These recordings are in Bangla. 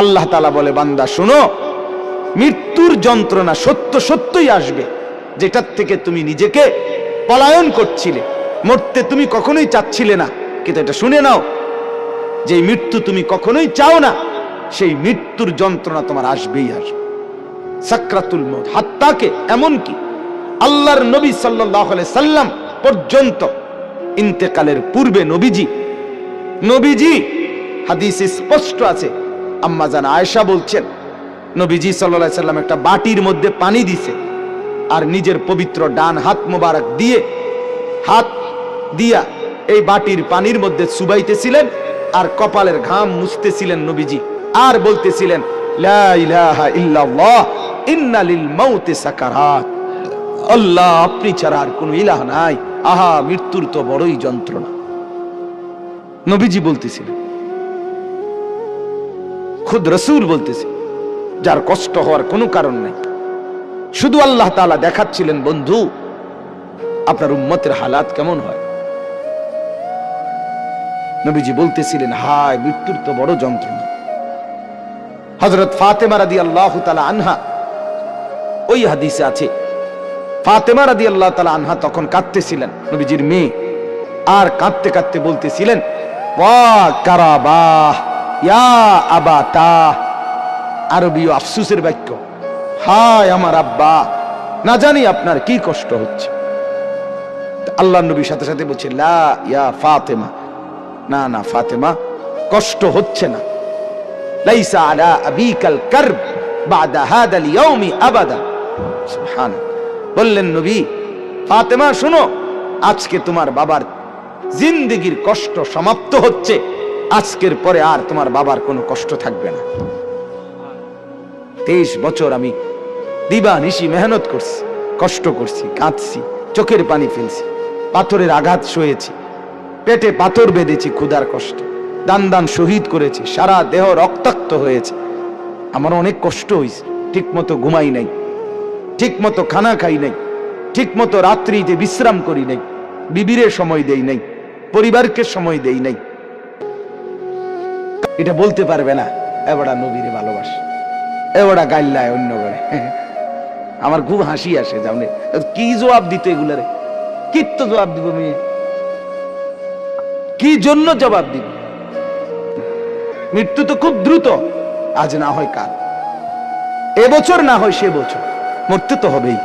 আল্লাহ তাআলা বলে, বান্দা শোনো, মৃত্যুর যন্ত্রণা সত্য সত্যই আসবে, যেটার থেকে তুমি নিজেকে পলায়ন করছিলে, মরতে তুমি কখনোই চাচ্ছিলে না, কিন্তু এটা শুনে নাও, যে মৃত্যু তুমি কখনোই চাও না, সেই মৃত্যুর যন্ত্রণা তোমার আসবেই আসবে। সাকরাতুল মউত, হাত্তাকে এমনকি আল্লাহর নবী সাল্লাল্লাহু আলাইহি সাল্লাম পর্যন্ত ইন্তেকালের পূর্বে নবীজি হাদিসে স্পষ্ট আছে, আম্মা জান আয়েশা বলছেন, নবীজি সাল্লাল্লাহু আলাইহি সাল্লাম একটা বাটির মধ্যে পানি দিছে, আর নিজের পবিত্র ডান হাত মোবারক দিয়ে হাত দিয়া এই বাটির পানির মধ্যে চুবাইতেছিলেন, আর কপালের ঘাম মুছতেছিলেন নবীজি, আর বলতেছিলেন, লা ইলাহা ইল্লাল্লাহ ইন্না লিল মাউতি সাকারাত, আল্লাহ আপনি ছাড়া আর কোনো ইলাহ নাই, আহা মৃত্যুর তো বড়ই যন্ত্রণা। নবীজি বলতেছিলেন, খুদ রাসূল বলতেছে, যার কষ্ট হওয়ার কোনো কারণ নাই, শুধু আল্লাহ তাআলা দেখাচ্ছিলেন, বন্ধু আপনার উম্মতের হালাত কেমন হয়। নবীজি বলতেছিলেন, হায় মৃত্যুর তো বড় যন্ত্রণা। হযরত ফাতেমা রাদিয়াল্লাহু তাআলা আনহা, ওই হাদিসে আছে, ফাতেমা রাদিয়াল্লাহু তাআলা আনহা তখন কাঁদতেছিলেন, নবীজির মেয়ে, আর কাঁদতে কাঁদতে বলতেছিলেন, ওয়া কারাবাহ ইয়া আবাতা, আরবীয় আফসোসের বাক্য, হায় আমার আব্বা, না জানি আপনার কি কষ্ট হচ্ছে। আল্লাহর নবীর সাথে সাথে বলছে, লা ইয়া ফাতেমা, না না ফাতেমা, কষ্ট হচ্ছে না, লাইসা আলা আবিকাল কারব বাদা হাদাল ইয়াউমি আবাদা। সুবহানাল্লাহ। বললেন নবী, ফাতেমা শোনো, আজকে তোমার বাবার জিন্দেগীর কষ্ট সমাপ্ত হচ্ছে, আজকের পরে আর তোমার বাবার কোনো কষ্ট থাকবে না। 23 বছর আমি দিবানিশি মেহনত করছি, কষ্ট করছি, কাঁদছি, চোখের পানি ফেলছি, পাথরের আঘাত সয়েছি, পেটে পাথর বেঁধেছি ক্ষুধার কষ্টে, দান দান শহীদ করেছি, সারা দেহ রক্তাক্ত হয়েছে, আমার অনেক কষ্ট হয়েছে, ঠিক মতো ঘুমাই নাই, ঠিক মতো খানা খাই নাই, ঠিক মতো রাত্রিতে বিশ্রাম করি নাই, বিবিরে সময় দেই নাই, পরিবারকে সময় দেই নাই। এটা বলতে পারবে না এবারে নবীরে ভালোবাসে, এবারে গাইল্লায় অন্য করে। আমার খুব হাসি আসে, জানে কি জবাব দিত এগুলারে, কি তো জবাব দিব মেয়ে, কি জন্য জবাব দিব? মৃত্যু তো খুব দ্রুত, আজ না হয় কাল, এবছর না হয় সে বছর, মরতে তো হবেই,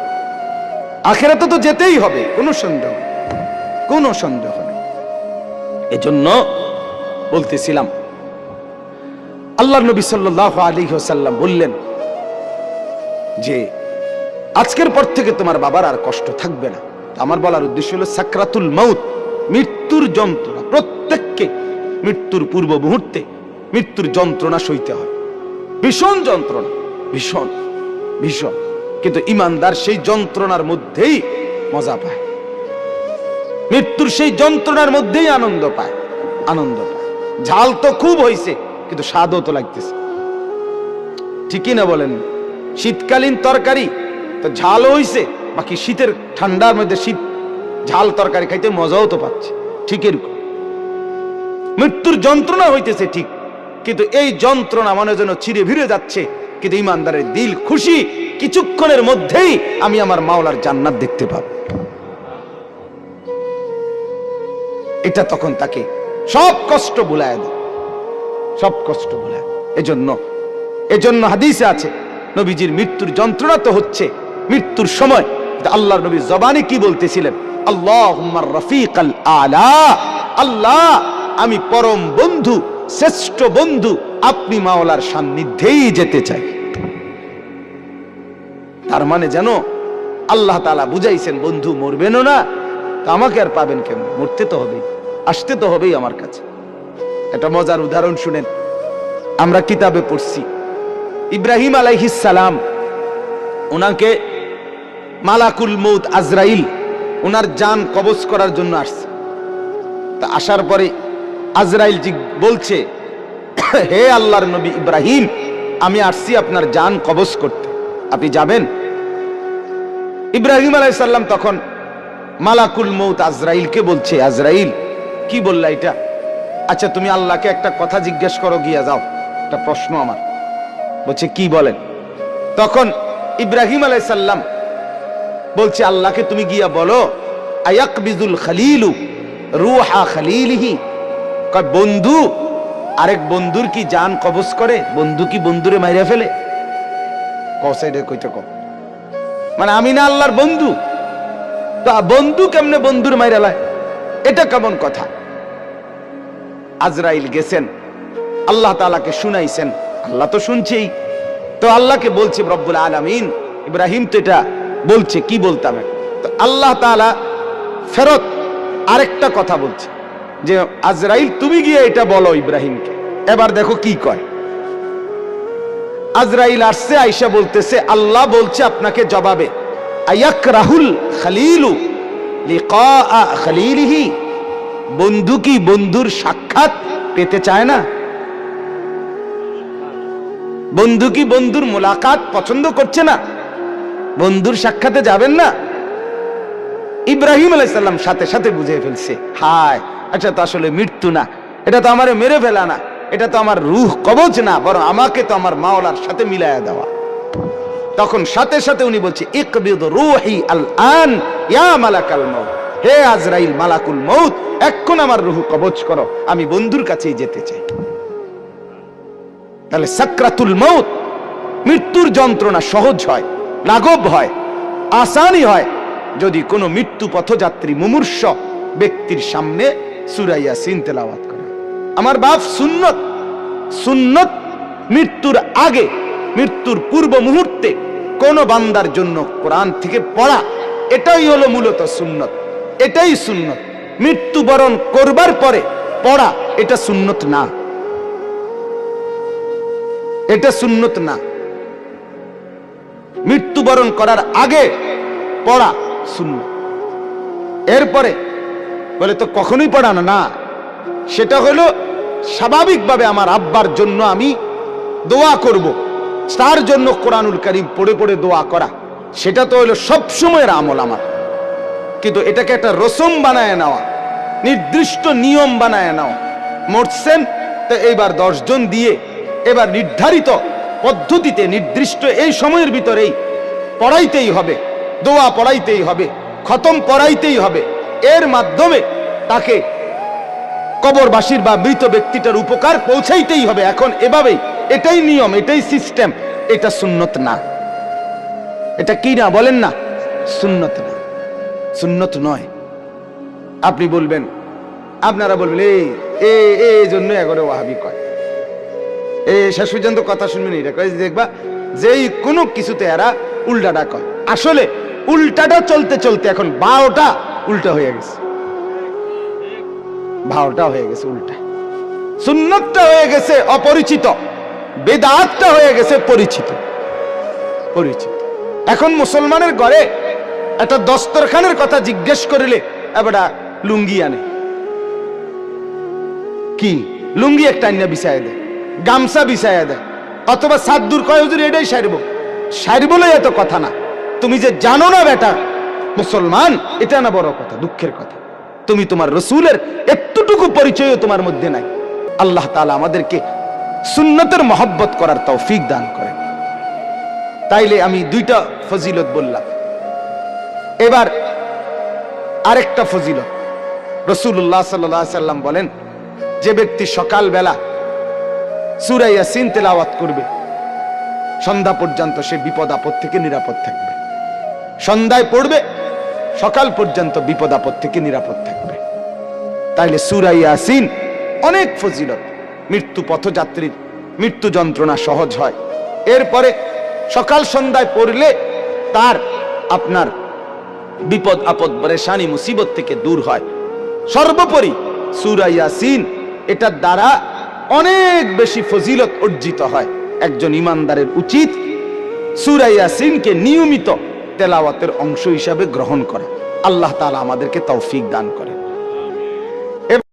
আখিরাতে তো যেতেই হবে, কোনো সন্দেহ নেই। এজন্য বলতেছিলাম, আল্লাহর নবী সাল্লাল্লাহু আলাইহি ওয়াসাল্লাম বললেন যে আজকের পর থেকে তোমার বাবার আর কষ্ট থাকবে না। আমার বলার উদ্দেশ্য হলো, সাকরাতুল মাউত, মৃত্যুর যন্ত্রণা, প্রত্যেককে মৃত্যুর পূর্ব মুহূর্তে মৃত্যুর যন্ত্রণা সইতে হয়, ভীষণ যন্ত্রণা, ভীষণ ভীষণ, কিন্তু ঈমানদার সেই যন্ত্রণার মধ্যেই মজা পায়, মৃত্যুর সেই যন্ত্রণার মধ্যেই আনন্দ পায়। ঝাল তো খুব হয়েছে, কিন্তু স্বাদও তো লাগতেছে, ঠিকই না বলেন? শীতকালীন তরকারি তো ঝাল হইছে, বাকি শীতের ঠান্ডার মধ্যে ঝাল তরকারি খাইতে মজাও তো পাচ্ছে, ঠিক এরকম মৃত্যুর যন্ত্রণা হইতেছে ঠিক, কিন্তু এই যন্ত্রণা মনে যেন চিরে ভিড়ে যাচ্ছে, কিন্তু ঈমানদারের দিল খুশি, কিছুক্ষণের মধ্যেই আমি আমার মাওলার জান্নাত দেখতে পাব। এটা তখন তাকে সব কষ্ট ভুলায় দেয়, সব কষ্ট ভুলায়। এজন্য হাদিসে আছে, নবীজির মৃত্যুর যন্ত্রণা তো হচ্ছে মৃত্যুর সময়, আল্লাহর নবী জবানে কি বলতেছিলেন, আল্লাহুম্মা রাফিকাল আলা, আল্লাহ আমি পরম বন্ধু, শ্রেষ্ঠ বন্ধু, আপনি মাওলার সান্নিধ্যেই যেতে চাই। তার মানে যেন আল্লাহ তাআলা বুঝাইছেন, বন্ধু মরবেনও না, তা আমাকে আর পাবেন কেমন, মরতে তো হবেই, আসতে তো হবেই আমার কাছে। একটা মজার উদাহরণ শুনেন, আমরা কিতাবে পড়ছি, ইব্রাহিম আলাইহিস সালাম, ওনাকে মালাকুল মউত আজরাইল ওনার জান কবজ করার জন্য আসছে। তা আসার পরে আজরাইল বলছে, হে আল্লাহর নবী ইব্রাহিম, আমি আসছি আপনার জান কবজ করতে, আপনি যাবেন? ইব্রাহিম আলাইহিস সালাম তখন মালাকুল মউত আজরাইলকে বলছে, আজরাইল কি বললা এটা? আচ্ছা তুমি আল্লাহকে একটা কথা জিজ্ঞেস করো, গিয়া যাও, একটা প্রশ্ন আমার, বলছে কি বলেন? তখন ইব্রাহিম আলাইহিস সালাম বলছে আল্লাহকে তুমি গিয়া বলো আয়াকবিজুল খলিলু রূহা খলিলিহি, কয় বন্ধু আরেক বন্ধুর কি জান কবজ করে? বন্ধু কি বন্ধুরে মাইরা ফেলে? কসাইডে কইতে কম, মানে আমি না আল্লাহর বন্ধু, তা বন্ধু কেমনে বন্ধুর মাইরা লায়? এটা কেমন কথা? আজরাইল গেছেন, আল্লাহ তাআলাকে শুনাইছেন, আল্লাহ তো শুনছেই, তো আল্লাহকে বলছে রব্বুল আলামিন ইব্রাহিম তো এটা বলছে, কি বলতাম? তো আল্লাহ তাআলা ফেরত আরেকটা কথা বলছে যে আজরাইল তুমি গিয়ে এটা বলো ইব্রাহিমকে। এবার দেখো কি কয়। আজরাইল আসছে, আয়েশা বলতেছে আল্লাহ বলছে আপনাকে জবাবে আয়াকরাহুল খলিলু লিকা খলিলিহি, বন্ধু কি বন্ধুর সাক্ষাৎ পেতে চায় না? বন্ধু কি বন্ধুর মোলাকাত পছন্দ করছে না? বন্ধুর সাক্ষাতে যাবেন না? ইব্রাহিম আলাইহিস সালাম সাথে সাথে বুঝে ফেলছে, হায় আচ্ছা তো আসলে মৃত্যু না, এটা তো আমারে মেরে ফেলা না, এটা তো আমার রূহ কবজ না, বরং আমাকে তো আমার মাওলার সাথে মিলায়া দেওয়া। তখন সাথে সাথে উনি বলছে ইকবিদ রূহি আল আন ইয়া মালাকাল মউত, হে আজরাইল মালাকুল মউত, এখন আমার রূহ কবজ করো, আমি বন্ধুর কাছেই যেতে চাই। তাহলে সাকরাতুল মউত, মৃত্যুর যন্ত্রণা সহজ হয়, লাঘব হয়, আসানি হয় যদি কোনো মৃত্যু পথযাত্রী মুমূর্ষ ব্যক্তির সামনে সূরা ইয়াসিন তেলাওয়াত করে। আমার বাপ সুন্নত, সুন্নত মৃত্যুর আগে, মৃত্যুর পূর্ব মুহূর্তে কোন বান্দার জন্য কোরআন থেকে পড়া, এটাই হলো মূলত সুন্নত, এটাই সুন্নত। মৃত্যুবরণ করবার পরে পড়া এটা সুন্নত না, এটা সুন্নত না। মৃত্যুবরণ করার আগে পড়া সুন্নত। এরপরে বলে তো কখনোই পড়ানো না, সেটা হলো স্বাভাবিকভাবে আমার আব্বার জন্য আমি দোয়া করব, তার জন্য কোরআনুল কারীম পড়ে পড়ে দোয়া করা, সেটা তো হলো সবসময়ের আমল আমার। কিন্তু এটাকে একটা রসম বানায় নেওয়া, নির্দিষ্ট নিয়ম বানায় নেওয়া, মরছেন তো এইবার 10 জন দিয়ে এবার নির্ধারিত পদ্ধতিতে নির্দিষ্ট এই সময়ের ভিতরেই পড়াইতেই হবে, দোয়া পড়াইতেই হবে, খতম পড়াইতেই হবে, এর মাধ্যমে তাকে কবরবাসীর বা মৃত ব্যক্তিটার উপকার পৌঁছাইতেই হবে। এখন এভাবেই, এটাই নিয়ম, এটাই সিস্টেম, এটা সুন্নত না। এটা কি না বলেন না? সুন্নত না, সুন্নত নয়। আপনি বলবেন, আপনারা বলবেন এই জন্য এগোরে ওয়াহাবি কয়, শেষ পর্যন্ত কথা শুনবেন, এটা কয় দেখবা যেই কোনো কিছুতে এরা উল্টাটা কয়। আসলে উল্টাটা চলতে চলতে এখন বারোটা উল্টা হয়ে গেছে, ভাওটা হয়ে গেছে উল্টা, সুন্নতটা হয়ে গেছে অপরিচিত, বেদাতটা হয়ে গেছে পরিচিত, পরিচিত। এখন মুসলমানের ঘরে একটা দস্তরখানের কথা জিজ্ঞেস করিলে এবারে লুঙ্গি আনে, কি লুঙ্গি একটা আইনা বিছায় দেয়, গামছা বিছায় দেয়, অথবা সাদ্দুর কয় হুজুর এটাই সারব বলে এত কথা না। তুমি যে জানো না বেটা মুসলমান, এটা না বড় কথা, দুঃখের কথা। তুমি তোমার রসুলের একটুটুকু পরিচয়ও তোমার মধ্যে নাই। আল্লাহ তাআলা আমাদেরকে সুন্নতের মহব্বত করার তৌফিক দান করেন। তাইলে আমি 2টা ফজিলত বললাম, এবার আরেকটা ফজিলত। রাসূলুল্লাহ সাল্লাল্লাহু আলাইহি সাল্লাম বলেন, যে ব্যক্তি সকালবেলা সূরা ইয়াসিন তেলাওয়াত করবে সন্ধ্যা পর্যন্ত সে বিপদ আপদ থেকে নিরাপদ থাকবে। সন্ধ্যায় পড়বে, সকাল পর্যন্ত বিপদ আপদ থেকে নিরাপদ থাকবে। তাইলে সূরা ইয়াসিন অনেক ফজিলত, মৃত্যু পথযাত্রীর মৃত্যু যন্ত্রণা সহজ হয়। এরপরে সকাল সন্ধ্যায় পড়লে তার আপনার বিপদ আপদ পরেশানি মুসিবত থেকে দূর হয়। সর্বোপরি সূরা ইয়াসিন এটার দ্বারা অনেক বেশি ফজিলত অর্জিত হয়। একজন ইমানদারের উচিত সূরা ইয়াসিনকে নিয়মিত তেলাওয়াতের অংশ হিসাবে গ্রহণ করা। আল্লাহ তাআলা আমাদেরকে তৌফিক দান করেন।